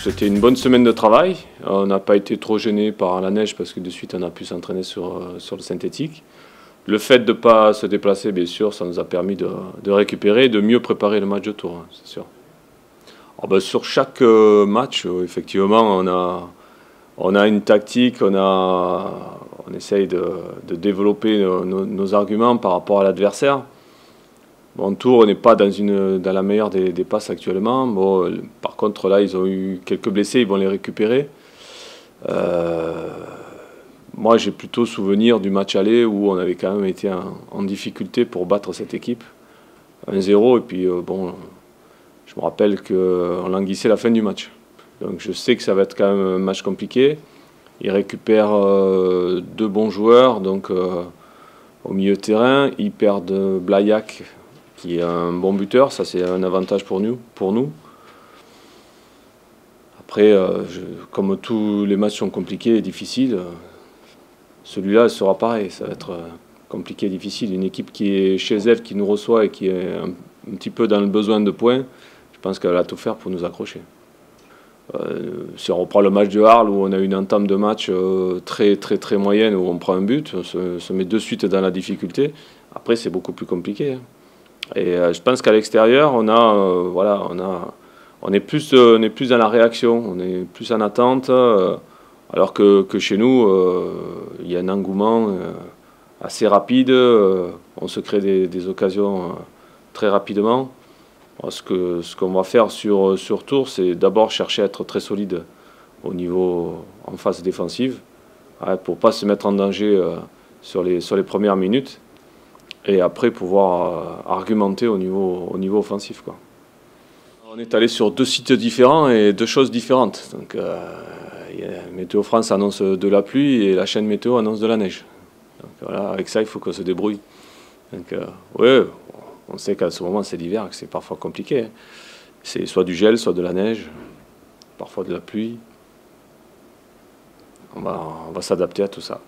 C'était une bonne semaine de travail. On n'a pas été trop gêné par la neige parce que de suite on a pu s'entraîner sur le synthétique. Le fait de ne pas se déplacer, bien sûr, ça nous a permis de récupérer et de mieux préparer le match de tour, hein, c'est sûr. Sur chaque match, effectivement, on a une tactique, on essaye de développer nos arguments par rapport à l'adversaire. Bon, Tours, on n'est pas dans la meilleure des passes actuellement. Bon, par contre, là, ils ont eu quelques blessés, ils vont les récupérer. Moi, j'ai plutôt souvenir du match aller où on avait quand même été en difficulté pour battre cette équipe. 1-0, et puis bon, je me rappelle qu'on languissait la fin du match. Donc je sais que ça va être quand même un match compliqué. Ils récupèrent deux bons joueurs donc, au milieu de terrain. Ils perdent Blaillac, qui est un bon buteur. Ça, c'est un avantage pour nous. Après, comme tous les matchs sont compliqués et difficiles, celui-là sera pareil. Ça va être compliqué et difficile. Une équipe qui est chez elle, qui nous reçoit et qui est un petit peu dans le besoin de points, je pense qu'elle va tout faire pour nous accrocher. Si on reprend le match de Arles où on a une entame de match très moyenne, où on prend un but, on se met de suite dans la difficulté. Après, c'est beaucoup plus compliqué. Hein. Et je pense qu'à l'extérieur, on est plus dans la réaction, on est plus en attente, alors que chez nous, il y a un engouement assez rapide, on se crée des occasions très rapidement. Ce qu'on va faire sur Tours, c'est d'abord chercher à être très solide au niveau en phase défensive, pour ne pas se mettre en danger sur les premières minutes, et après pouvoir argumenter au niveau offensif, quoi. On est allé sur deux sites différents et deux choses différentes. Donc, Météo France annonce de la pluie et la chaîne météo annonce de la neige. Donc, voilà, avec ça, il faut qu'on se débrouille. Donc, ouais, on sait qu'à ce moment, c'est l'hiver, que c'est parfois compliqué. Hein. C'est soit du gel, soit de la neige, parfois de la pluie. On va s'adapter à tout ça.